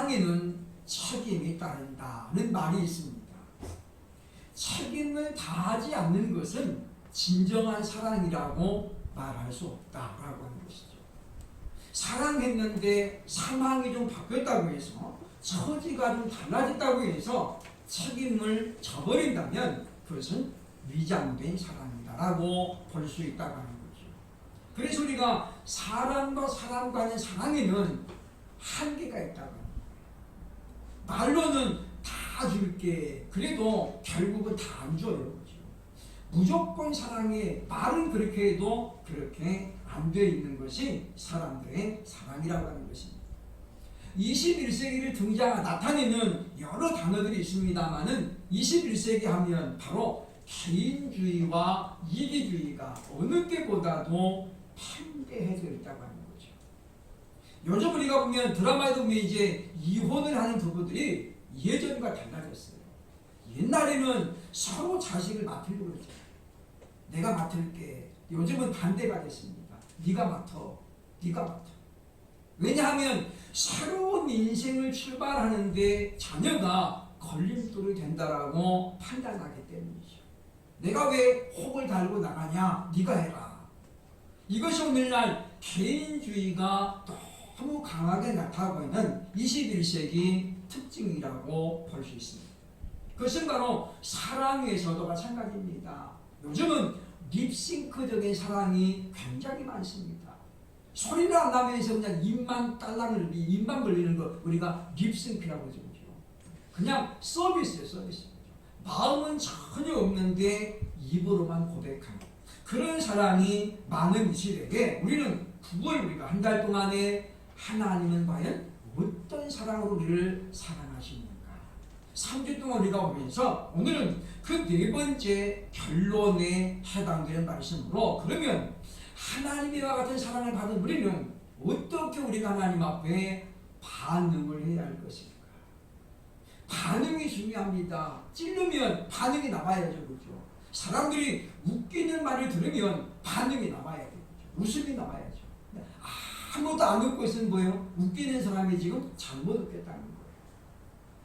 사랑에는 책임이 따른다는 말이 있습니다. 책임을 다하지 않는 것은 진정한 사랑이라고 말할 수 없다라고 하는 것이죠. 사랑했는데 상황이 좀 바뀌었다고 해서 처지가 좀 달라졌다고 해서 책임을 져버린다면 그것은 위장된 사랑이다라고 볼 수 있다고 하는 거죠. 그래서 우리가 사람과 사람 간의 사랑에는 한계가 있다고 합니다. 말로는 다 줄게 그래도 결국은 다 안 줘요. 그렇죠? 무조건 사랑해 말은 그렇게 해도 그렇게 안 돼 있는 것이 사람들의 사랑이라고 하는 것입니다. 21세기를 나타내는 여러 단어들이 있습니다만은 21세기 하면 바로 개인주의와 이기주의가 어느 때보다도 팽배해져 있다고 하는 거죠. 요즘 우리가 보면 드라마에도 보면 이제 이혼을 하는 부부들이 예전과 달라졌어요. 옛날에는 서로 자식을 맡으려고 그랬죠. 내가 맡을게. 요즘은 반대가 됐습니다. 네가 맡어. 네가 맡어. 왜냐하면 새로운 인생을 출발하는데 자녀가 걸림돌이 된다라고 판단하기 때문이죠. 내가 왜 혹을 달고 나가냐? 네가 해라. 이것이 오늘날 개인주의가 너무 강하게 나타나고 있는 21세기 특징이라고 볼 수 있습니다. 그것은 바로 사랑에서도 마찬가지입니다. 요즘은 립싱크적인 사랑이 굉장히 많습니다. 소리를 안 나면서 그냥 입만 벌리는 거 우리가 립싱크라고 하죠. 그냥 서비스예요, 서비스. 마음은 전혀 없는데 입으로만 고백하는 그런 사랑이 많은 이 시대에 우리는 그걸 우리가 한 달 동안에 하나님은 과연 어떤 사랑으로 우리를 사랑하십니까? 3주 동안 우리가 보면서 오늘은 그 네 번째 결론에 해당되는 말씀으로 그러면 하나님과 같은 사랑을 받은 우리는 어떻게 우리가 하나님 앞에 반응을 해야 할 것인가? 반응이 중요합니다. 찔르면 반응이 나와야죠. 그렇죠? 사람들이 웃기는 말을 들으면 반응이 나와야 되죠. 웃음이 나와야죠. 아무도 안 웃고 있으면 뭐예요? 웃기는 사람이 지금 잘못 웃겠다는 거예요.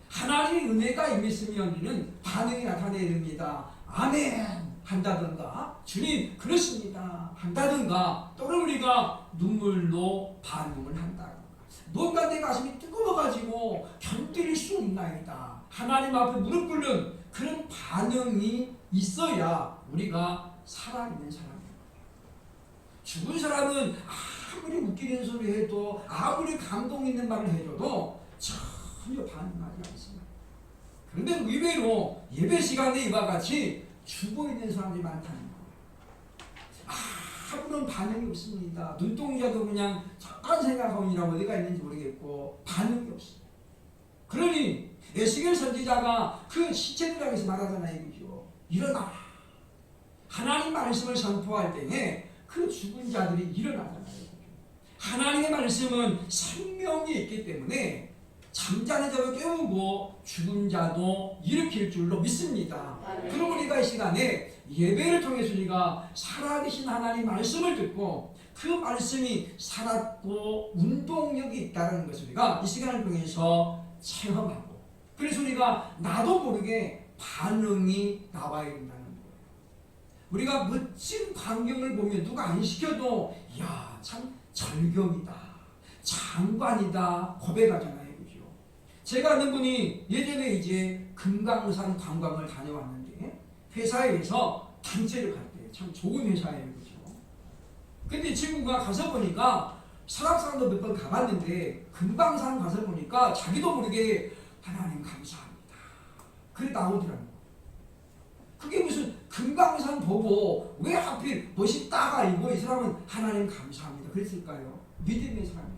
하나님의 은혜가 임했으면 우리는 반응이 나타내야 됩니다. 아멘 한다든가 주님 그렇습니다 한다든가 또는 우리가 눈물로 반응을 한다든가 뭔가 내 가슴이 뜨거워가지고 견딜 수 없나이다. 하나님 앞에 무릎 꿇는 그런 반응이 있어야 우리가 살아있는 사람입니다. 죽은 사람은 아무리 웃기는 소리 해도 아무리 감동 있는 말을 해줘도 전혀 반응하지 않습니다. 그런데 의외로 예배 시간에 이와 같이 죽어있는 사람들이 많다는 거예요. 아무런 반응이 없습니다. 눈동자도 그냥 잠깐 생각하면이라고 어디가 있는지 모르겠고 반응이 없습니다. 그러니 에스겔 선지자가 그 시체들 향해서 말하잖아요. 이거죠. 일어나. 하나님 말씀을 선포할 때에 그 죽은 자들이 일어나잖아요. 하나님의 말씀은 생명이 있기 때문에 잠자는 자도 깨우고 죽은 자도 일으킬 줄로 믿습니다. 그럼 우리가 이 시간에 예배를 통해서 우리가 살아계신 하나님 말씀을 듣고 그 말씀이 살았고 운동력이 있다는 것을 우리가 이 시간을 통해서 체험하고 그래서 우리가 나도 모르게 반응이 나와야 된다는 거예요. 우리가 멋진 광경을 보면 누가 안 시켜도 야, 참 절경이다, 장관이다 고백하잖아요. 제가 아는 분이 예전에 이제 금강산 관광을 다녀왔는데 회사에서 단체를 갔대요. 참 좋은 회사예요. 그죠? 근데 친구가 가서 보니까 설악산도 몇 번 가봤는데 금강산 가서 보니까 자기도 모르게 하나님 감사합니다. 그래 나오더라고요. 그게 무슨 금강산 보고 왜 하필 멋있다가 아니고 이 사람은 하나님 감사합니다. 그랬을까요? 믿음의 사람이에요.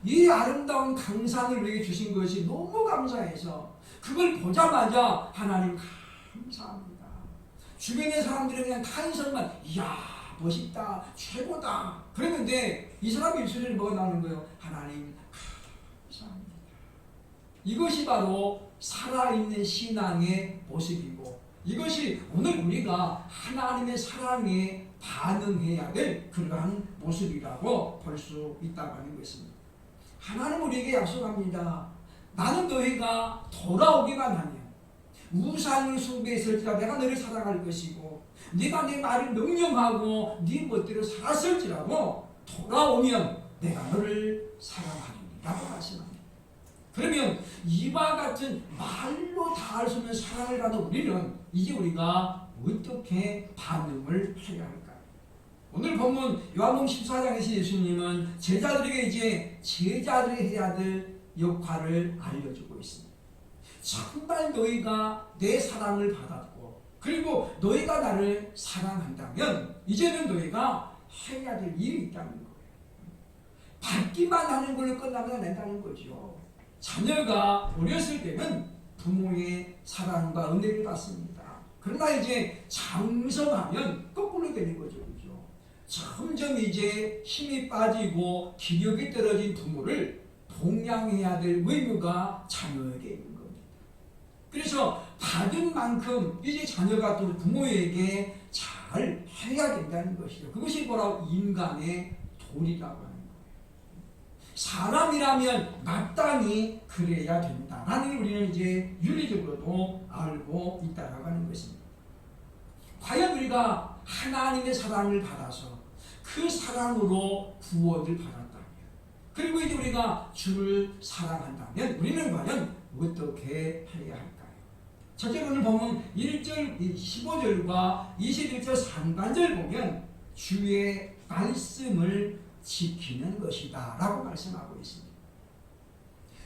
이 아름다운 강산을 우리에게 주신 것이 너무 감사해서 그걸 보자마자 하나님 감사합니다. 주변의 사람들은 그냥 탄성만 이야 멋있다 최고다 그랬는데 이 사람의 입술에 뭐가 나오는 거예요? 하나님 감사합니다. 이것이 바로 살아있는 신앙의 모습이고 이것이 오늘 우리가 하나님의 사랑에 반응해야 될 그러한 모습이라고 볼 수 있다고 하는 것입니다. 하나님 우리에게 약속합니다. 나는 너희가 돌아오기만 하면 우상을 숭배했을지라 내가 너를 사랑할 것이고 네가 내 말을 명령하고 네 멋대로 살았을지라도 돌아오면 내가 너를 사랑하리라 라고 말씀합니다. 그러면 이와 같은 말로 다 할 수 없는 사랑을 받은 우리는 이제 우리가 어떻게 반응을 해야 할까요? 오늘 본문 요한복음 14장에서 예수님은 제자들에게 이제 제자들이 해야 될 역할을 알려주고 있습니다. 정말 너희가 내 사랑을 받았고 그리고 너희가 나를 사랑한다면 이제는 너희가 해야 될 일이 있다는 거예요. 받기만 하는 걸로 끝나면 안 된다는 거죠. 자녀가 어렸을 때는 부모의 사랑과 은혜를 받습니다. 그러나 이제 장성하면 거꾸로 되는 거죠. 그죠? 점점 이제 힘이 빠지고 기력이 떨어진 부모를 봉양해야 될 의무가 자녀에게 있는 겁니다. 그래서 받은 만큼 이제 자녀가 또 부모에게 잘 해야 된다는 것이죠. 그것이 뭐라고? 인간의 도리라고 하는 거예요. 사람이라면 마땅히 그래야 된다라는 게 우리는 이제 윤리적으로도 알고 있다라고 하는 것입니다. 과연 우리가 하나님의 사랑을 받아서 그 사랑으로 구원을 받았다면 그리고 이제 우리가 주를 사랑한다면 우리는 과연 어떻게 해야 할까요? 첫째로 오늘 보면 1절 15절과 21절 상반절 보면 주의 말씀을 지키는 것이다 라고 말씀하고 있습니다.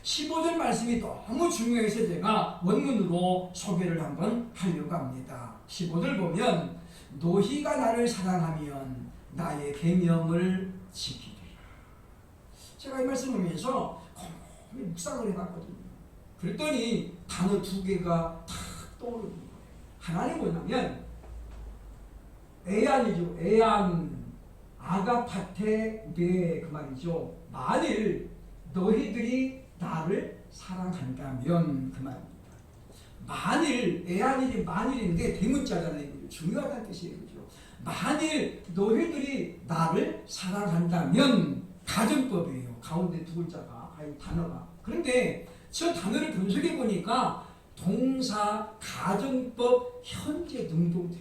15절 말씀이 너무 중요해서 제가 원문으로 소개를 한번 하려고 합니다. 15절 보면 너희가 나를 사랑하면 나의 계명을 지키리라. 제가 이 말씀 보면서 묵상을 해봤거든요. 그랬더니 단어 두 개가 탁 떠오르는 거예요. 하나는 뭐냐면 애안이죠. 애안 아가파테 네 그 말이죠. 만일 너희들이 나를 사랑한다면 그 말입니다. 만일 애안이 만일인데 대문자잖아요. 중요하다는 뜻이에요. 그죠? 만일 너희들이 나를 사랑한다면 가정법이에요. 가운데 두 글자가 아니 단어가. 그런데 저 단어를 분석해 보니까 동사 가정법 현재 능동태.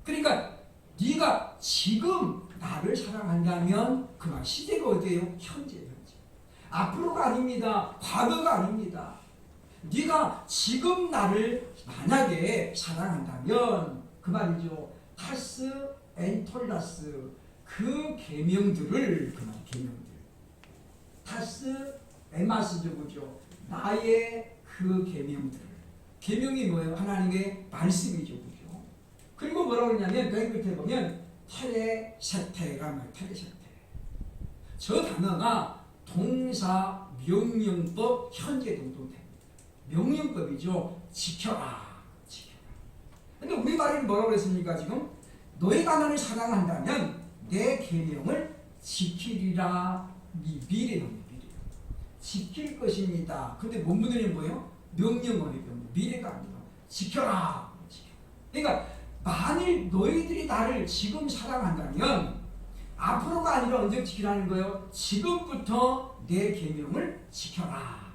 그러니까 네가 지금 나를 사랑한다면 그 말 시제가 어디예요? 현재. 앞으로가 아닙니다. 과거가 아닙니다. 네가 지금 나를 만약에 사랑한다면 그 말이죠. 타스 엔톨라스 그 계명들을 그 말 계명들. 타스 에마스죠, 그죠? 나의 그 계명들. 계명이 뭐예요? 하나님의 말씀이죠, 그죠? 그리고 뭐라고 그러냐면 맨 끝에 보면 테레세테가 뭐예요? 테레세테. 저 단어가 동사 명령법 현재 동동태. 명령법이죠. 지켜라. 지켜라. 근데 우리말은 뭐라고 그랬습니까, 지금? 너희가 나를 사랑한다면 내 계명을 지키리라. 미래는 지킬 것입니다. 근데 본문이 뭐예요? 명령어예요. 미래가 아니라 지켜라. 그러니까 만일 너희들이 나를 지금 사랑한다면 앞으로가 아니라 언제 지키라는 거예요? 지금부터 내 계명을 지켜라.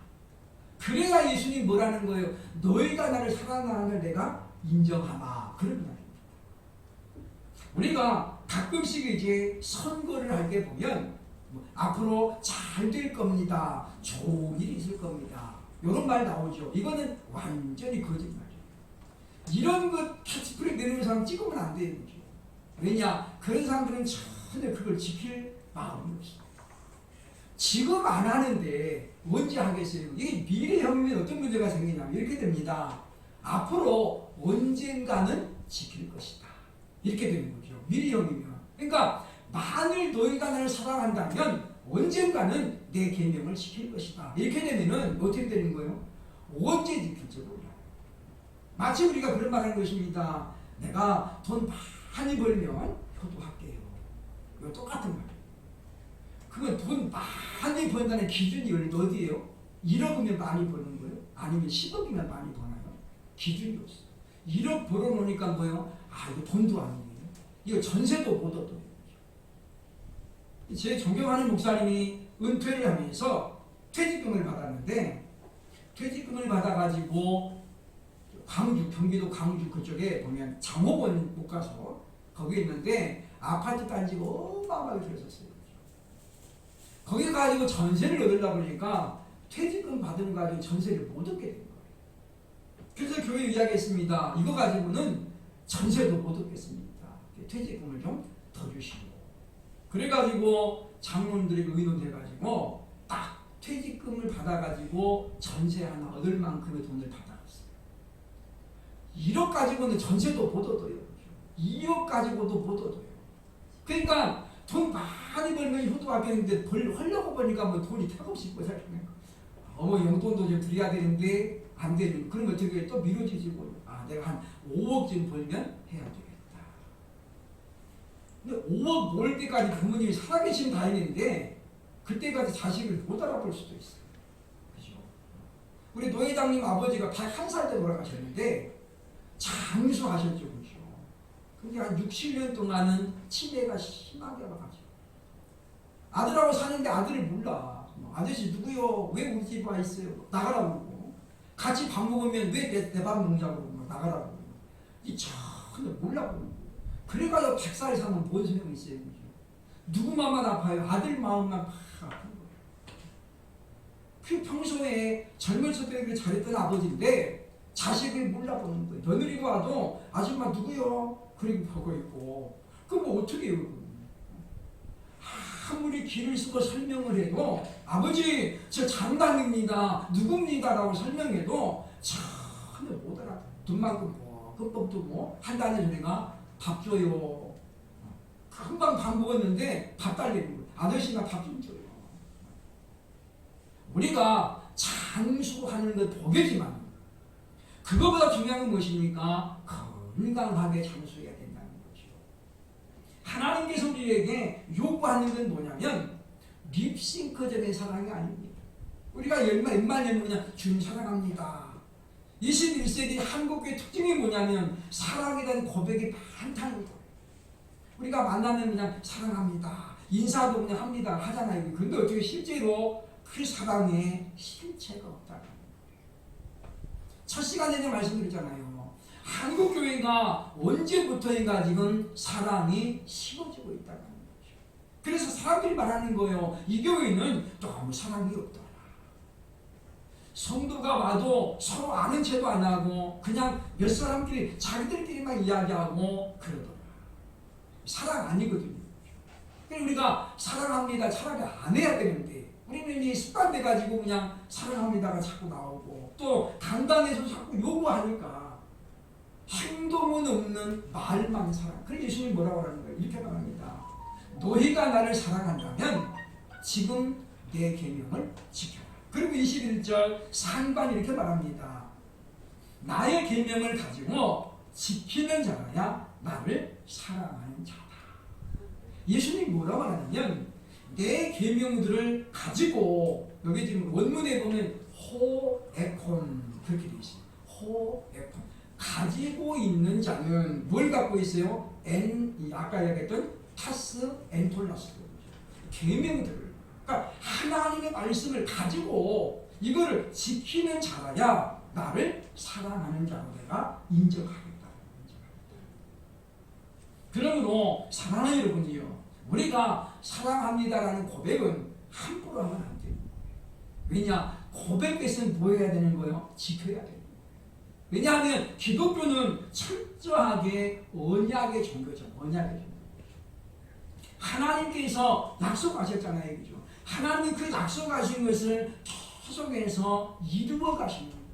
그래야 예수님 뭐라는 거예요? 너희가 나를 사랑하는 내가 인정하마. 그런 말입니다. 우리가 가끔씩 이제 선거를 할 때 보면 앞으로 잘 될 겁니다. 좋은 일이 있을 겁니다. 이런 말 나오죠. 이거는 완전히 거짓말이에요. 이런 것 캐치프레이 내는 사람 찍으면 안 되는 거죠. 왜냐? 그런 사람들은 전혀 그걸 지킬 마음이 없어요. 지금 안 하는데 언제 하겠어요? 이게 미래형이면 어떤 문제가 생기냐면 이렇게 됩니다. 앞으로 언젠가는 지킬 것이다. 이렇게 되는 거죠. 미래형이면. 그러니까 만일 너희가 나를 사랑한다면 언젠가는 내 계명을 지킬 것이다. 이렇게 되면은 어떻게 되는 거예요? 언제 지킬지 몰라요. 마치 우리가 그런 말 하는 것입니다. 내가 돈 많이 벌면 효도할게요. 이거 똑같은 말이에요. 그건 돈 많이 번다는 기준이 어디예요? 1억이면 많이 버는 거예요? 아니면 10억이면 많이 버나요? 기준이 없어요. 1억 벌어놓으니까 뭐예요? 아, 이거 돈도 아니에요. 이거 전세도 못 얻어요. 제 존경하는 목사님이 은퇴를 하면서 퇴직금을 받았는데 퇴직금을 받아가지고 광주, 경기도 광주 그쪽에 보면 장호원 못 가서 거기 있는데 아파트 단지가 어마어마하게 들었었어요. 거기 가지고 전세를 얻으려고 그러니까 퇴직금 받은 거 가지고 전세를 못 얻게 된 거예요. 그래서 교회에 이야기했습니다. 이거 가지고는 전세도 못 얻겠습니다. 퇴직금을 좀 더 주시고. 그래가지고 장로들이 의논해가지고 딱 퇴직금을 받아가지고 전세 하나 얻을 만큼의 돈을 받아갔어요. 1억 가지고는 전세도 못 얻어요. 2억 가지고도 못 얻어요. 그러니까 돈 많이 벌면 효도 아꼈는데 하려고 보니까 뭐 돈이 턱없이 있고 살펴요. 어머 용돈도 좀 드려야 되는데 안 되는 그런 거 어떻게 또 미뤄지고 내가 한 5억쯤 벌면 해야 되겠다. 근데 5억 모을 때까지 부모님이 살아계시면 다행인데 그때까지 자식을 못 알아볼 수도 있어요. 그죠? 우리 노 회장님 아버지가 101살 때 돌아가셨는데 장수하셨죠. 그죠? 근데 한 60년 동안은 치매가 심하게 와가지고 아들하고 사는데 아들을 몰라. 아저씨 누구요? 왜 우리 집 와 있어요? 나가라고 그러고 같이 밥 먹으면 왜 내 밥 먹냐고 그러고 나가라고 그러고 이 전혀 몰라고 그래가지고 100살 사면 뭔 소용이 있어요. 그죠? 누구 마음만 아파요? 아들 마음만 팍 아픈 거예요. 그 평소에 젊었을 때 잘했던 아버지인데 자식을 몰라보는 거예요. 며느리가 와도 아줌마 누구요? 그리고 보고 있고 그럼 뭐 어떻게 해요? 아무리 길을 쓰고 설명을 해도 아버지 저 장남입니다. 누굽니다. 라고 설명해도 전혀 못 알아. 눈만 끊고 헌법도 뭐 한다는 소리가 밥 줘요. 금방 밥 먹었는데 밥 달리는 거예요. 아저씨가 밥 좀 줘요. 우리가 장수하는 것 복이지만 그거보다 중요한 건 무엇입니까? 건강하게 장수해야 된다는 거죠. 하나님께서 우리에게 요구하는 건 뭐냐면 립싱크적인 사랑이 아닙니다. 우리가 웬만하면 그냥 주님 사랑합니다. 21세기 한국의 특징이 뭐냐면 사랑에 대한 고백이 많다는 거예요. 우리가 만나면 그냥 사랑합니다. 인사도 그냥 합니다. 하잖아요. 근데 어떻게 실제로 그 사랑에 실체가 없다는 거예요. 첫 시간에 말씀드렸잖아요. 한국교회가 언제부터인가 지금 사랑이 식어지고 있다는 거죠. 그래서 사람들이 말하는 거예요. 이 교회는 너무 사랑이 없다. 성도가 와도 서로 아는 체도 안 하고 그냥 몇 사람끼리 자기들끼리만 이야기하고 그러더라. 사랑 아니거든요. 그러니까 우리가 사랑합니다 차라리 안 해야 되는데 우리는 이 습관돼가지고 그냥 사랑합니다가 자꾸 나오고 또 강단에서 자꾸 요구하니까 행동은 없는 말만 사랑. 그래서 예수님이 뭐라고 하는 거예요? 이렇게 말합니다. 너희가 나를 사랑한다면 지금 내 계명을 지켜라. 그리고 21절 상반이 이렇게 말합니다. 나의 계명을 가지고 지키는 자라야 나를 사랑하는 자다. 예수님이 뭐라고 하냐면 내 계명들을 가지고 여기 지금 원문에 보면 호에콘 그렇게 되어 있어요. 호에콘 가지고 있는 자는 뭘 갖고 있어요? 아까 얘기했던 타스 엔톨라스 계명들을 그러니까 하나님의 말씀을 가지고 이거를 지키는 자라야 나를 사랑하는 자로 내가 인정하겠다. 그러므로 사랑하는 여러분이요. 우리가 사랑합니다라는 고백은 함부로 하면 안 돼요. 왜냐? 고백에서는 뭐 해야 되는 거예요? 지켜야 돼요. 왜냐하면 기독교는 철저하게 언약의 종교죠. 언약의 종교. 하나님께서 약속하셨잖아요. 그죠? 하나님 그 약속하신 것을 계속해서 이루어 가시는 거예요.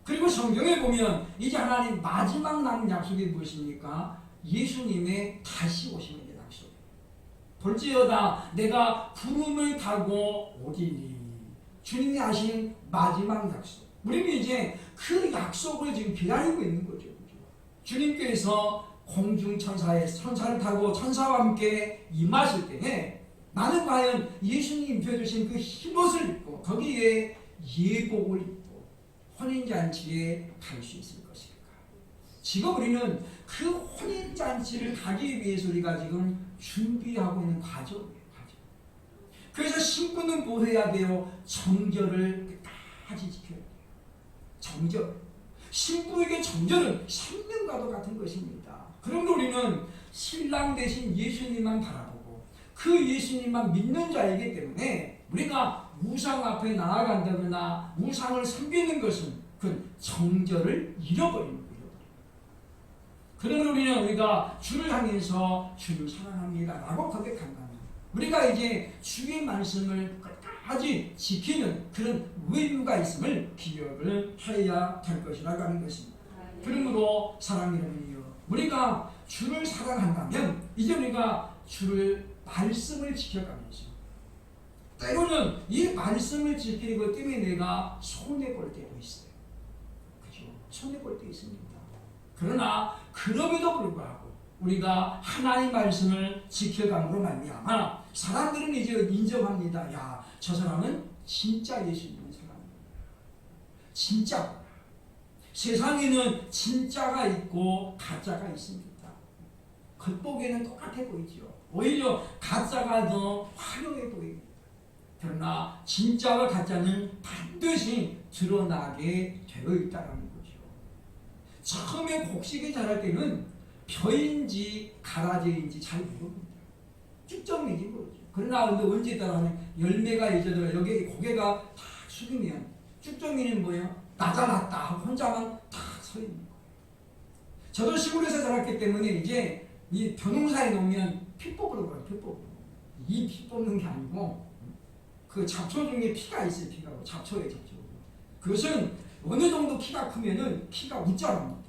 그리고 성경에 보면 이제 하나님 마지막 남은 약속이 무엇입니까? 예수님의 다시 오시는 약속. 볼지어다 내가 구름을 타고 오리니. 주님이 하신 마지막 약속. 우리는 이제 그 약속을 지금 기다리고 있는 거죠. 그죠? 주님께서 공중천사의 천사를 타고 천사와 함께 임하실 때에 나는 과연 예수님 입혀주신 그 흰옷을 입고 거기에 예복을 입고 혼인잔치에 갈 수 있을 것일까? 지금 우리는 그 혼인잔치를 가기 위해서 우리가 지금 준비하고 있는 과정이에요. 그래서 신분은 보호해야 돼요. 정절을 끝까지 지켜야 돼요. 정절. 신부에게 정절은 생명과도 같은 것입니다. 그러므로 우리는 신랑 대신 예수님만 바라보고 그 예수님만 믿는 자이기 때문에 우리가 우상 앞에 나아간다거나 우상을 섬기는 것은 그 정절을 잃어버리는 거예요. 그러므로 우리가 주를 향해서 주를 사랑합니다 라고 고백한다면 우리가 이제 주의 말씀을 끝까지 지키는 그런 의무가 있음을 기억을 해야 될 것이라고 하는 것입니다. 그러므로 사랑하는 여러분이요, 우리가 주를 사랑한다면 이제 우리가 주를 말씀을 지켜가면서 때로는 이 말씀을 지키는 것 때문에 내가 손해볼 때도 있어요. 그죠? 손해볼 때 있습니다. 그러나 그럼에도 불구하고 우리가 하나님 말씀을 지켜감으로 말미암아 사람들은 이제 인정합니다. 야, 저 사람은 진짜 예수님의 사람이에요. 진짜. 세상에는 진짜가 있고 가짜가 있습니다. 겉보기에는 똑같아 보이죠. 오히려 가짜가 더 화려해 보입니다. 그러나 진짜와 가짜는 반드시 드러나게 되어 있다는 거죠. 처음에 곡식이 자랄 때는 벼인지 가라지인지 잘 모릅니다. 쭉정이지 모르죠. 그러나 언제 따라하면 열매가 있어도 여기 고개가 탁 숙이면 쭉정이는 뭐예요? 나타났다 하고 혼자만 탁 서 있는 거예요. 저도 시골에서 자랐기 때문에 이제 이 벼농사에 놓으면 피 뽑으러 가요. 피 뽑으러. 이 피 뽑는 게 아니고 그 잡초 중에 피가 있어요. 피가 잡초예요. 잡초. 그것은 어느 정도 키가 크면은 피가 웃자랍니다.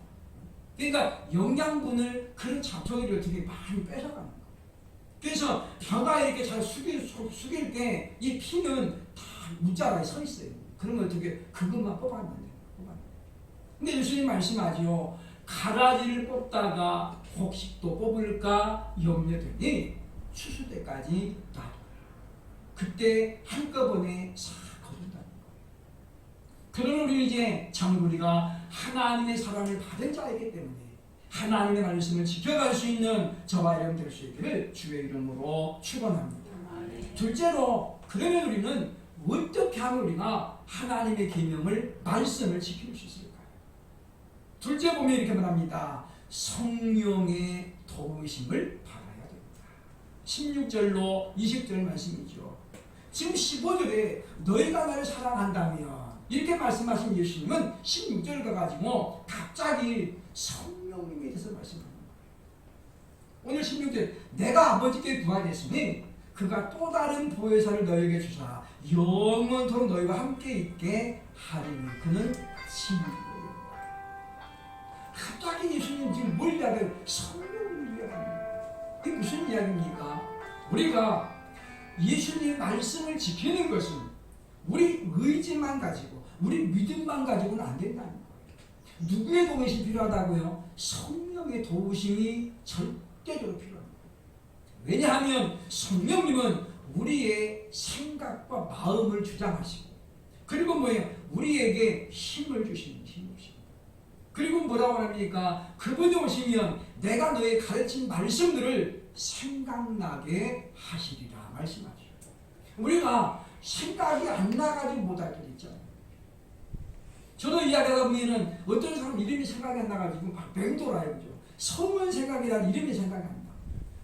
그러니까 영양분을 그런 잡초들이 어떻게 많이 뺏어가는 거예요. 그래서 벼가 이렇게 잘 숙일 때 이 피는 다 웃자라에 서 있어요. 그러면 어떻게 그것만 뽑아내는 거예요. 근데 예수님 말씀하죠. 가라지를 뽑다가 곡식도 뽑을까 염려되니 추수 때까지 놔둬라. 그때 한꺼번에 싹 거둔다는 거예요. 그러면 우리 이제 우리가 하나님의 사랑을 받은 자이기 때문에 하나님의 말씀을 지켜갈 수 있는 저와 여러분 될 수 있기를 주의 이름으로 축원합니다. 둘째로, 그러면 우리는 어떻게 하면 우리가 하나님의 계명을 말씀을 지킬 수 있을까요? 둘째 보면 이렇게 말합니다. 성령의 도우심을 받아야 됩니다. 16절로 20절 말씀이죠. 지금 15절에 너희가 나를 사랑한다면 이렇게 말씀하신 예수님은 16절 가가지고 갑자기 성령님에 대해서 말씀합니다. 오늘 16절 내가 아버지께 구하겠으니 그가 또 다른 보혜사를 너희에게 주사 영원토록 너희와 함께 있게 하리니 그는 진리요. 갑자기 예수님 지금 뭘 이야기해요? 성령을 이야기합니다. 이게 무슨 이야기입니까? 우리가 예수님 말씀을 지키는 것은 우리 의지만 가지고 우리 믿음만 가지고는 안 된다는 거예요. 누구의 도우심이 필요하다고요? 성령의 도우심이 절대적으로 필요합니다. 왜냐하면 성령님은 우리의 생각과 마음을 주장하시고 그리고 뭐예요? 우리에게 힘을 주시는 힘이십니다. 그리고 뭐라고 합니까? 그분이 오시면 내가 너의 가르친 말씀들을 생각나게 하시리라 말씀하시죠. 우리가 생각이 안 나가지고 못할 때도 있잖아요. 저도 이야기하다 보면은 어떤 사람 이름이 생각이 안 나가지고 막 맹돌아요. 그죠? 성은 생각이란 이름이 생각이 안 나.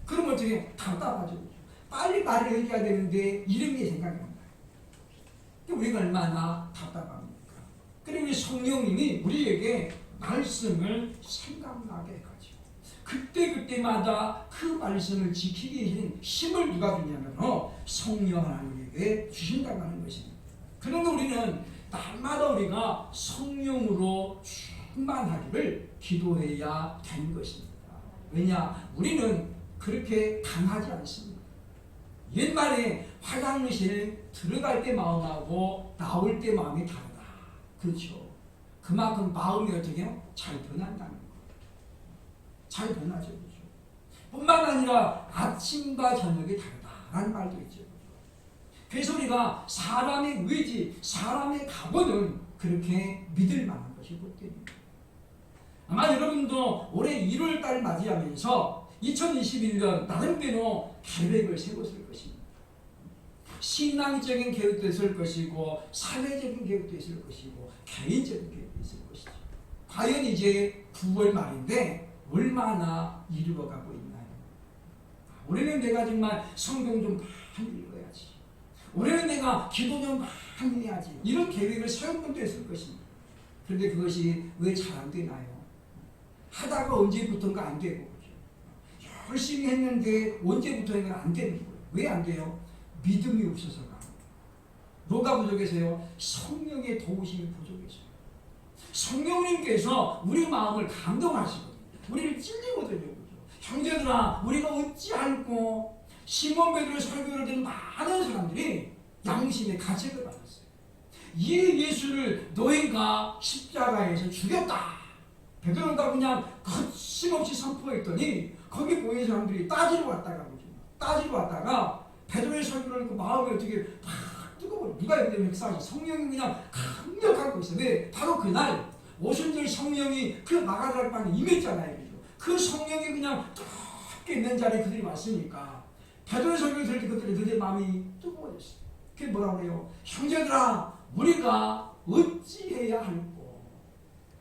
그럼 어떻게 답답하죠. 빨리 말을 해줘야 되는데 이름이 생각이 안 나요. 우리가 얼마나 답답합니까? 그리고 성령님이 우리에게 말씀을 생각나게 해가지고 그때마다 그 말씀을 지키기 위한 힘을 누가 주냐면 성령 하나님에게 주신다고 하는 것입니다. 그런데 우리는 날마다 우리가 성령으로 충만하기를 기도해야 되는 것입니다. 왜냐? 우리는 그렇게 강하지 않습니다. 옛말에 화장실 들어갈 때 마음하고 나올 때 마음이 다르다. 그렇죠. 그만큼 마음이 어떻게 해요? 잘 변한다는 거예요. 잘 변하죠. 그렇죠. 뿐만 아니라 아침과 저녁이 다르다라는 말도 있죠. 그래서 우리가 사람의 의지, 사람의 각오는 그렇게 믿을 만한 것이 못 됩니다. 아마 여러분도 올해 1월달 맞이하면서 2021년 나름대로 계획을 세웠을 것입니다. 신앙적인 계획도 있을 것이고 사회적인 계획도 있을 것이고 개인적인 계획도 있을 것이죠. 과연 이제 9월 말인데 얼마나 이루어가고 있나요? 올해는 내가 정말 성경 좀 많이 읽어야지. 올해는 내가 기도 좀 많이 해야지. 이런 계획을 세운 분도 있을 것입니다. 그런데 그것이 왜 잘 안 되나요? 하다가 언제부턴가 안 되고 열심히 했는데 언제부터인가 안 되는 거예요. 왜 안 돼요? 믿음이 없어서가. 뭐가 부족해서요? 성령의 도우심이 부족해서요. 성령님께서 우리 마음을 감동하시거든요. 우리를 찔리거든요. 형제들아, 우리가 어찌할꼬? 시몬 베드로의 설교를 듣는 많은 사람들이 양심의 가책을 받았어요. 이 예수를 너희가 십자가에서 죽였다. 베드로가 그냥 거침없이 선포했더니 거기 모인 사람들이 따지러 왔다가 베드로의 설교를 듣고 마음이 어떻게 팍 뜨거워요. 누가 이렇게 역사하지? 성령이 그냥 강력하고 있어요. 왜? 바로 그날 오순절 성령이 그 마가다락방에 임했잖아요. 그 성령이 그냥 뜨겁게 있는 자리에 그들이 왔으니까 베드로의 설교를 들을 때 그들의 마음이 뜨거워졌어요. 그게 뭐라고 그래요? 형제들아, 우리가 어찌해야 할꼬?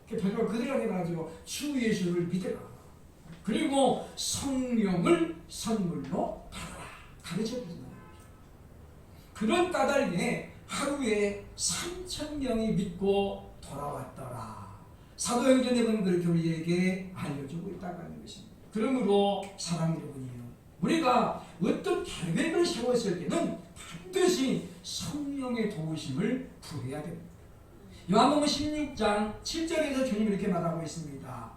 베드로가 그들에게 말하죠. 주 예수를 믿으라. 그리고 성령을 선물로 받아라. 가르쳐주잖아요. 그런 까닭에 하루에 3,000명이 믿고 돌아왔더라. 사도행전에 보면 그렇게 우리에게 알려주고 있다고 하는 것입니다. 그러므로 사랑하는 여러분이요, 우리가 어떤 계획을 세웠을 때는 반드시 성령의 도우심을 구해야 됩니다. 요한복음 16장 7절에서 주님 이렇게 말하고 있습니다.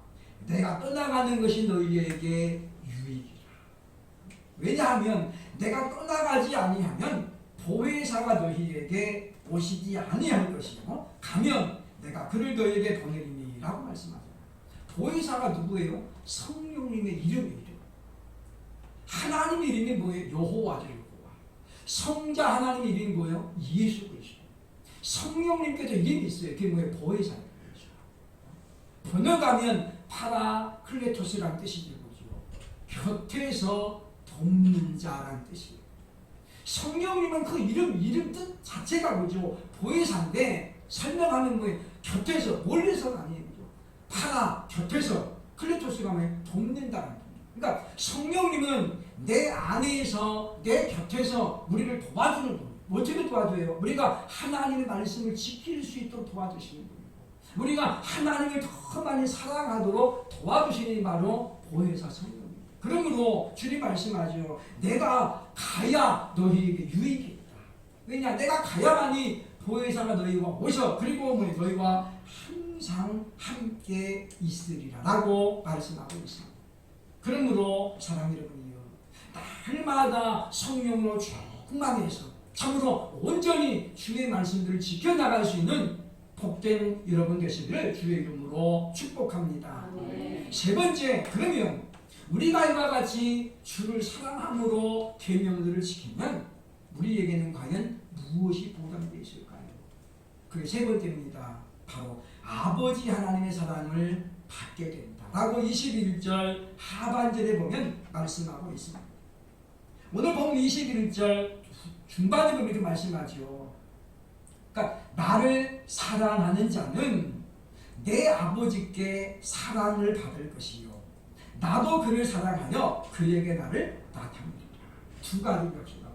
내가 떠나가는 것이 너희에게 유익이라. 왜냐하면 내가 떠나가지 아니하면 보혜사가 너희에게 오시지 아니할 것이요 가면 내가 그를 너희에게 보내리니라고 말씀하잖아요. 보혜사가 누구예요? 성령님의 이름이죠. 하나님 이름이 뭐예요? 여호와죠. 여호와. 성자 하나님 이름이 뭐예요? 예수 그리스도. 성령님께서 이름이 있어요. 그게 뭐예요? 보혜사예요. 번역하면 파라클레토스라는 뜻이죠. 곁에서 돕는 자라는 뜻이에요. 성령님은 그 이름 뜻 자체가 뭐죠? 보혜사인데 설명하는 거예요. 곁에서, 멀리서는 아니에요. 파라, 곁에서, 클레토스가 뭐예요? 돕는다는 뜻이에요. 그러니까 성령님은 내 안에서, 내 곁에서 우리를 도와주는 분이에요. 어떻게 도와줘요? 우리가 하나님의 말씀을 지킬 수 있도록 도와주시는 분이고, 우리가 하나님을 더 많이 사랑하도록 도와주시는 바로 보혜사 성령입니다. 그러므로 주님 말씀하죠. 내가 가야 너희에게 유익이 있다. 왜냐? 내가 가야만이 보혜사가 너희와 오셔. 그리고 너희와 항상 함께 있으리라 라고 말씀하고 있습니다. 그러므로 사랑하는 여러분이요, 날마다 성령으로 충만해서 참으로 온전히 주의 말씀들을 지켜나갈 수 있는 복된 여러분 되시기를 주의 이름으로 축복합니다. 네. 세 번째, 그러면 우리가 이와 같이 주를 사랑함으로 계명들을 지키면 우리에게는 과연 무엇이 보장되어 있을까요? 그게 세 번째입니다. 바로 아버지 하나님의 사랑을 받게 된다 라고 21절 하반절에 보면 말씀하고 있습니다. 오늘 보면 21절 중반에 보면 이렇게 말씀하죠. 그러니까 나를 사랑하는 자는 내 아버지께 사랑을 받을 것이요 나도 그를 사랑하여 그에게 나를 나타내리라. 두 가지 약속하고 있습니다.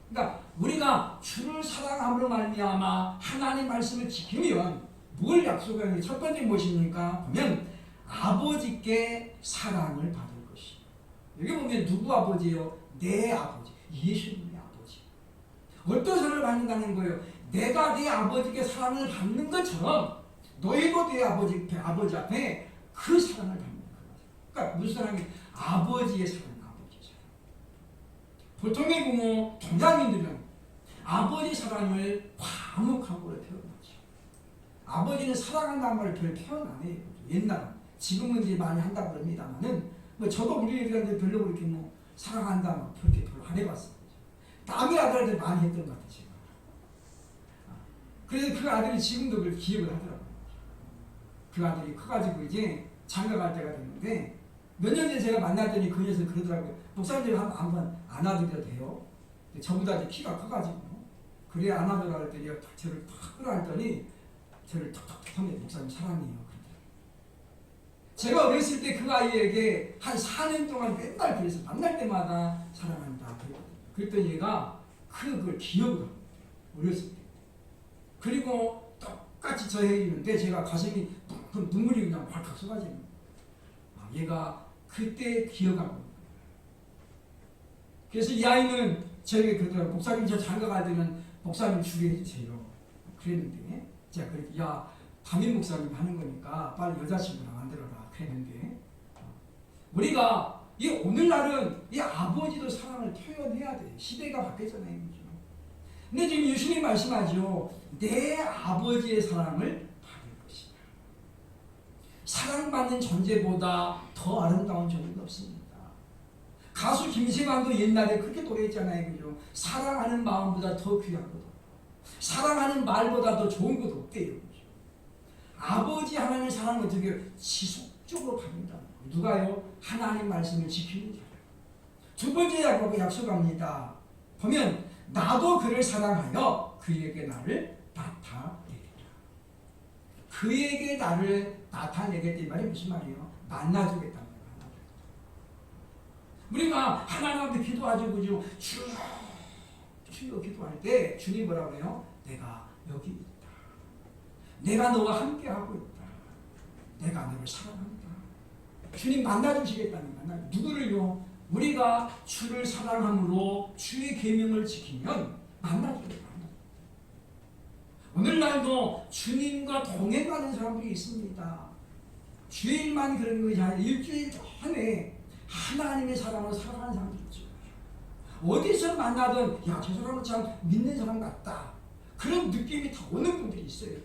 그러니까 우리가 주를 사랑함으로 말미암아 하나님 말씀을 지키면 뭘 약속하는지 첫 번째 무엇입니까? 보면 아버지께 사랑을 받을 것이. 여기 보면 누구 아버지예요? 내 아버지, 예수님의 아버지. 어떤 사랑을 받는다는 거예요? 내가 네 아버지께 사랑을 받는 것처럼 너희도 네 아버지 앞에 그 사랑을 받는 거예요. 그러니까 무슨 사랑이? 아버지의 사랑, 아버지의 사랑. 보통의 부모, 동양인들은 아버지 사랑을 과묵함으로 표현하죠. 아버지는 사랑한다는 말을 별 표현 안 해요. 옛날은. 지금은 이제 많이 한다고 합니다만은, 저도 우리 애들한테 별로 그렇게 사랑한다, 그렇게 별로 안 해봤어요. 남의 아들한테 많이 했던 것 같아요. 그래서 그 아들이 지금도 그걸 기억을 하더라고요. 그 아들이 커가지고 이제 장가 갈 때가 됐는데, 몇 년 전에 제가 만났더니 그 녀석이 그러더라고요. 목사님 한번 안아드려도 돼요? 저보다 이제 키가 커가지고 그래 안아주라 할 때 저를 탁 끌어안더니 저를 톡톡톡 하면 목사님 사랑해요. 제가 어렸을 때 그 아이에게 한 4년 동안 맨날 그래서 만날 때마다 사랑한다 그랬더니 얘가 그걸 기억을 하고 어렸을 때 그리고 똑같이 저 해주는데 제가 가슴이 눈물이 그냥 왈칵 쏟아지는 거예요. 얘가 그때 기억하고 있는 거예요. 그래서 이 아이는 저에게 그러더라고요. 목사님 저 장가 갈 때는 목사님 주게 해주세요. 그랬는데 제가 그랬더니 야 담임 목사님 하는 거니까 빨리 여자친구나 만들어라 그랬는데 우리가 이 오늘날은 이 아버지도 사랑을 표현해야 돼. 시대가 바뀌었잖아요. 그죠? 근데 지금 예수님 말씀하죠. 내 아버지의 사랑을 받을 것이다. 사랑받는 존재보다 더 아름다운 존재가 없습니다. 가수 김세관도 옛날에 그렇게 노래했잖아요. 그죠? 사랑하는 마음보다 더 귀한 것 없다. 사랑하는 말보다 더 좋은 것 없대요. 그죠? 아버지 하나님의 사랑은 어떻게 지속적으로 받는다. 누가요? 하나님 말씀을 지키는 자라. 두 번째 약속합니다. 보면 나도 그를 사랑하여 그에게 나를 나타내리라. 그에게 나를 나타내겠다 이 말이 무슨 말이에요? 만나주겠다는 거예요. 우리가 하나님 앞에 기도하죠. 그죠? 주여 기도할 때 주님 뭐라고 해요? 내가 여기 있다. 내가 너와 함께하고 있다. 내가 너를 사랑한다. 주님 만나주시겠다는 거예요. 누구를요? 우리가 주를 사랑함으로 주의 계명을 지키면 만나주겠다. 오늘날도 주님과 동행하는 사람들이 있습니다. 주일만 그런 것이 아니라 일주일 전에 하나님의 사랑을 사랑하는 사람들이 있죠. 어디서 만나든 야, 저 사람은 참 믿는 사람 같다. 그런 느낌이 다 오는 분들이 있어요.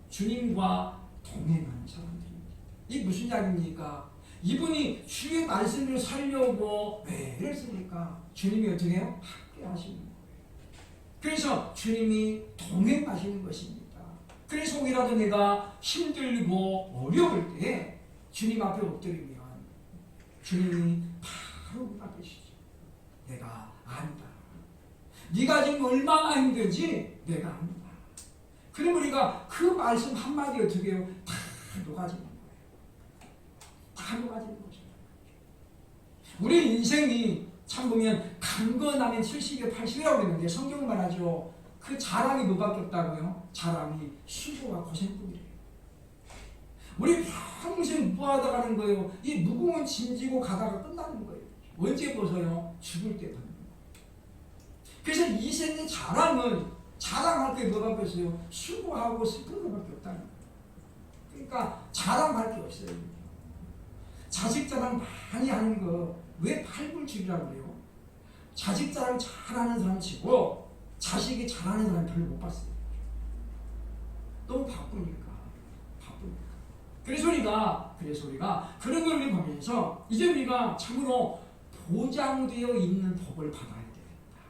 주님과 동행하는 사람들입니다. 이게 무슨 이야기입니까? 이분이 주의 말씀을 살려고 왜 이랬습니까? 주님이 어떻게 해요? 함께 하시는 거예요. 그래서 주님이 동행하시는 것입니다. 그래서 혹이라도 내가 힘들고 어려울 때 주님 앞에 엎드리면 주님이 바로 응답하시죠. 내가 안다. 네가 지금 얼마나 힘든지 내가 안다. 그럼 우리가 그 말씀 한마디 어떻게 해요? 다 녹아지는 거예요. 다 녹아지는 거죠. 우리 인생이 참 보면 강건하면 70에 80이라고 했는데 성경은 말하죠. 그 자랑이 뭐밖에 없다고요? 자랑이 수고와 고생뿐이래요. 우리 평생 무하다 가는 거예요. 이 무거운 짐 지고 가다가 끝나는 거예요. 언제 벗어요? 죽을 때 벗는 거예요. 그래서 이 생의 자랑은 자랑할 게 뭐가 없어요? 수고하고 슬픈 것밖에 없다는 거예요. 그러니까 자랑할 게 없어요. 자식 자랑 많이 하는 거 왜 팔불출이라고 그래요? 자식 자랑 잘하는 사람 치고 자식이 잘하는 사람 별로 못 봤어요. 너무 바쁘니까. 그래서 우리가 그런 걸 보면서 이제 우리가 참으로 보장되어 있는 복을 받아야 되겠다.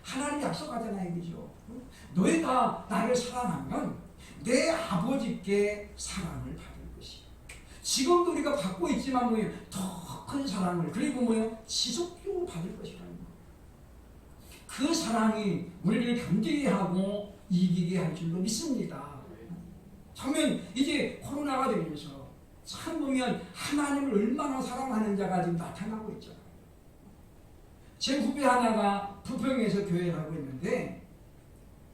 하나님 약속하잖아요. 그죠? 너희가 나를 사랑하면 내 아버지께 사랑을 받을 것이야. 지금도 우리가 받고 있지만 뭐예요? 더 큰 사랑을 그리고 뭐예요? 지속적으로 받을 것이라는 거예요. 그 사랑이 우리를 견디게 하고 이기게 할 줄로 믿습니다. 처음엔 이제 코로나가 되면서 참 보면 하나님을 얼마나 사랑하는 자가 지금 나타나고 있잖아요. 제 후배 하나가 부평에서 교회를 하고 있는데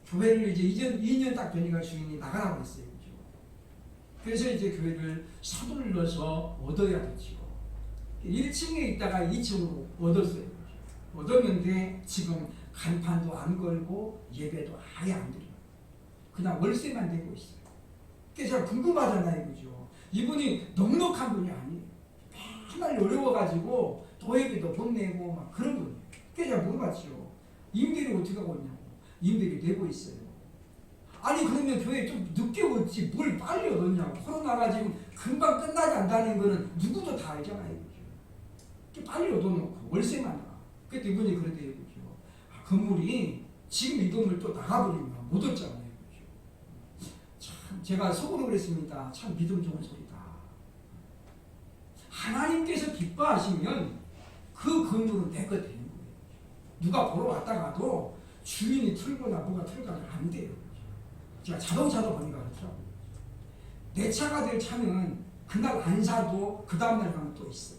교회를 이제 2년 딱 되니까 주인이 나가라고 했어요. 그죠? 그래서 이제 교회를 서둘러서 얻어야 되죠. 1층에 있다가 2층으로 얻었어요. 얻었는데 지금 간판도 안 걸고 예배도 아예 안 드려요. 그냥 월세만 내고 있어요. 그래서 제가 궁금하잖아요. 그죠? 이분이 넉넉한 분이 아니에요. 맨날 어려워가지고 도예비도 못 내고 막 그런 분이에요. 그래서 제가 물어봤죠. 임대료 어떻게 하고 있냐고. 임대료 내고 있어요. 아니 그러면 교회 좀 늦게 오지 뭘 빨리 얻었냐고. 코로나가 지금 금방 끝나지 않다는 거는 누구도 다 알잖아요. 빨리 얻어놓고 월세만 나가. 그때 이분이 그러대요. 그죠? 건물이 지금 이 건물 또 나가버리면 못 얻잖아요. 그죠? 참 제가 속으로 그랬습니다. 참 믿음 좋은 소리다. 하나님께서 기뻐하시면 그 건물은 내 것 되는 거예요. 누가 보러 왔다가도 주인이 틀거나 뭐가 틀거나 안 돼요. 제가 자동차도 보니까 그렇죠. 내 차가 될 차는 그날 안 사도 그 다음날 가면 또 있어.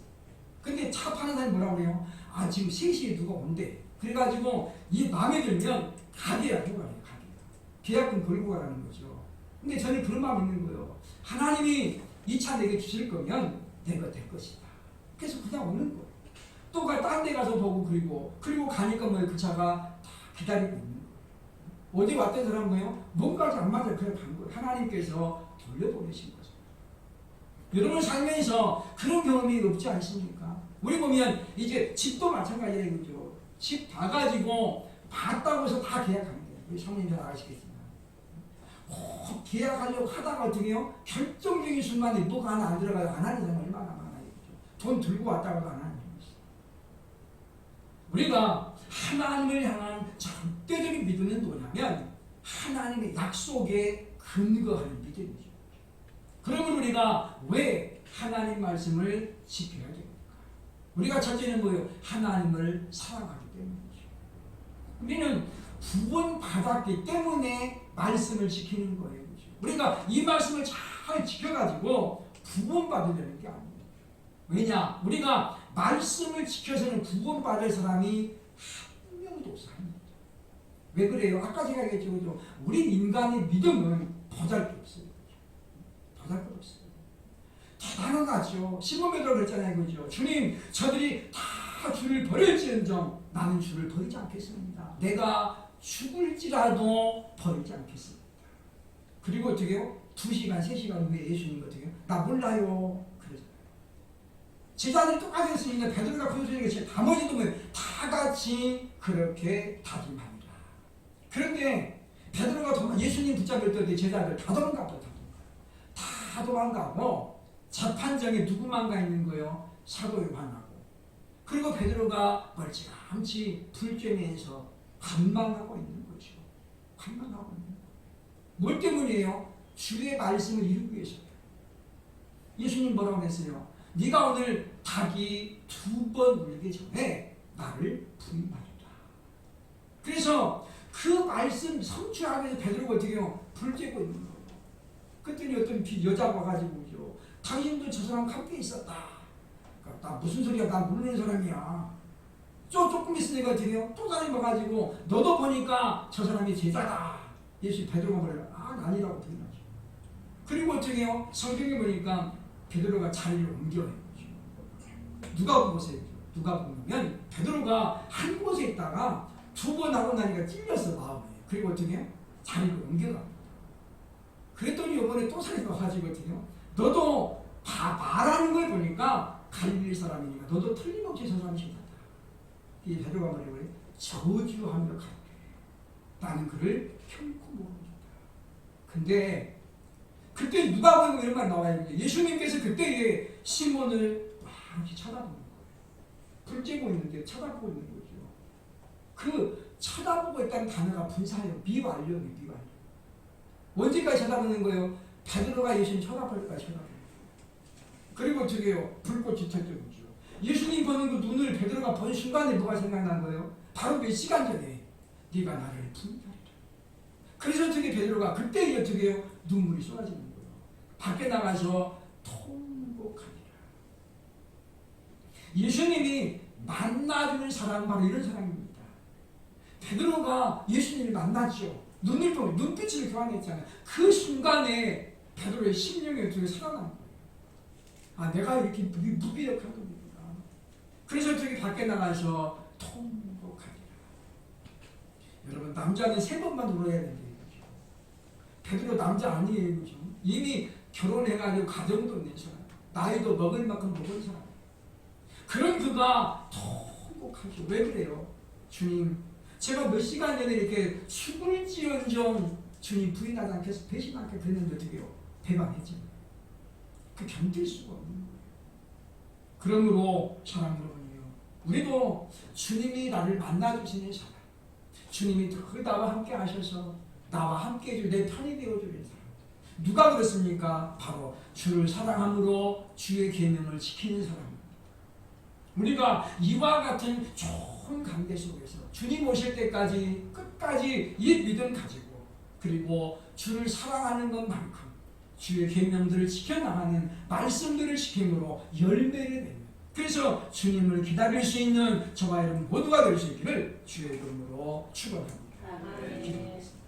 근데 차 파는 사람이 뭐라고 그래요? 아 지금 3시에 누가 온대. 그래가지고 이 마음에 들면 가게야 해봐요. 가게. 계약금 걸고 가라는 거죠. 근데 저는 그런 마음이 있는 거예요. 하나님이 이 차 내게 주실 거면 내가 될 것이다. 그래서 그냥 오는 거예요. 또 딴 데 가서 보고 그리고 가니까 뭐 그 차가 다 기다리고 있는 거예요. 어디 왔던 사람 뭐예요? 뭔가 안 맞아요. 그냥 간 거예요. 하나님께서 돌려보내신 거죠. 여러분 살면서 그런 경험이 없지 않습니까? 우리 보면 이제 집도 마찬가지예요. 그죠? 집 봐가지고 봤다고 해서 다 계약하는 거예요. 우리 성님 잘 아시겠지만. 계약하려고 하다가 어떻게 해요? 결정적인 순간에 뭐가 하나 안 들어가요. 안 하는 사람이 얼마나 많아요. 그죠? 돈 들고 왔다가도 안 하는 사람이 있어요. 우리가 하나님을 향한 절대적인 믿음은 뭐냐면 하나님의 약속에 근거하는 믿음이죠. 그러면 우리가 왜 하나님 말씀을 지켜야 됩니까? 우리가 첫째는 뭐예요? 하나님을 사랑하기 때문이죠. 우리는 구원받았기 때문에 말씀을 지키는 거예요. 그렇죠? 우리가 이 말씀을 잘 지켜가지고 구원받으려는 게 아니에요. 왜냐? 우리가 말씀을 지켜서는 구원받을 사람이 한 명도 없어요. 왜 그래요? 아까 제가 얘기했죠. 그죠? 우리 인간의 믿음은 보잘것없어요. 보잘것없어요. 대단한 거 같죠? 시몬 베드로가 그랬잖아요. 그죠? 주님, 저들이 다 주를 버릴지언정 나는 주를 버리지 않겠습니다. 내가 죽을지라도 버리지 않겠습니다. 그리고 어떻게 해요? 2시간, 3시간 후에 예수님 어떻게 해요? 나 몰라요. 그러잖아요. 제자들이 똑같이 했으니까 베드로가 그러시는 게 나머지도 다 같이 그렇게 다짐합니다. 그런데 베드로가 예수님 붙잡을 때 제자들 다 도망가고 다 도망가고 재판장에 누구만 가 있는 거예요? 사도 요한하고. 그리고 베드로가 멀찌감치 불쬐면서 관망하고 있는 거죠. 관망하고 있는 거예요. 뭘 때문이에요? 주의 말씀을 이루기 위해서요. 예수님 뭐라고 했어요? 네가 오늘 닭이 2번 울기 전에 나를 부인하리라. 그래서 그 말씀 성취하기 위해서 베드로가 어떻게 해요? 불쬐고 있는 거예요. 그랬더니 어떤 여자가 와가지고 당신도 저 사람 함께 있었다. 나 무슨 소리야? 나 모르는 사람이야. 조금 있으니까 어떻게 해요? 또 다른 거 가지고 너도 보니까 저 사람이 제자다. 예수 베드로가 말해요. 아니라고 들려죠. 그리고 어떻게 해요? 성경에 보니까 베드로가 자리를 옮겨요. 누가 보세요. 누가 보면 베드로가 한 곳에 있다가 2번 하고 나니까 찔렸어 마음에. 그리고 어떻게 해요? 자리를 옮겨갑니다. 그랬더니 이번에 또 사람이 와가지고 어떻게 해요? 너도 다 말하는 걸 보니까 갈릴리 사람이니까 너도 틀림없이 저 사람이 신났다. 이 베드로가 뭐라고 그래? 저주하며 가르쳐. 나는 그를 결코 모릅니다. 근데 그때 누가 보면 이런 말 나와요. 예수님께서 그때 시몬을 막 이렇게 쳐다보는 거예요. 불 쬐고 있는데 쳐다보고 있는 거죠. 그 쳐다보고 있다는 단어가 분사예요. 미완료예요. 미완료. 언제까지 쳐다보는 거예요? 베드로가 예수님 쳐다볼 때까지 쳐다보는 거예요. 그리고 어떻게 해요? 불꽃이 터뜨리죠. 예수님 보는 그 눈을 베드로가 본 순간에 뭐가 생각난 거예요? 바로 몇 시간 전에 네가 나를 부인하리라. 그래서 어떻게 베드로가 그때 어떻게 해요? 눈물이 쏟아지는 거예요. 밖에 나가서 통곡하니라. 예수님이 만나주는 사람 바로 이런 사람입니다. 베드로가 예수님을 만났죠. 눈을 보고 눈빛을 교환했잖아요. 그 순간에 베드로의 심령이 어떻게 살아난 거예요. 아, 내가 이렇게 무기력한 겁니다. 그래서 어떻게 밖에 나가서 통곡하니라. 여러분, 남자는 3번만 울어야 된다. 베드로 남자 아니에요. 그죠? 이미 결혼해가지고 가정도 있는 사람, 나이도 먹을 만큼 먹은 사람. 그런 그가 통곡하죠. 왜 그래요? 주님, 제가 몇 시간 전에 이렇게 죽을지언정 주님 부인하지 않겠어 배신 않게 됐는데 어떻게 해요? 배반했죠. 그 견딜 수가 없는 거예요. 그러므로 사랑 여러분이요, 우리도 주님이 나를 만나주시는 사람, 주님이 늘 나와 함께 하셔서 나와 함께 해줄 내 편이 되어주는 사람, 누가 그렇습니까? 바로 주를 사랑함으로 주의 계명을 지키는 사람. 우리가 이와 같은 좋은 어려운 관계 속에서 주님 오실 때까지 끝까지 이 믿음 가지고 그리고 주를 사랑하는 것만큼 주의 계명들을 지켜나가는 말씀들을 지킴으로 열매를 맺는 그래서 주님을 기다릴 수 있는 저와 여러분 모두가 될 수 있기를 주의 이름으로 축원합니다. 기도하겠습니다.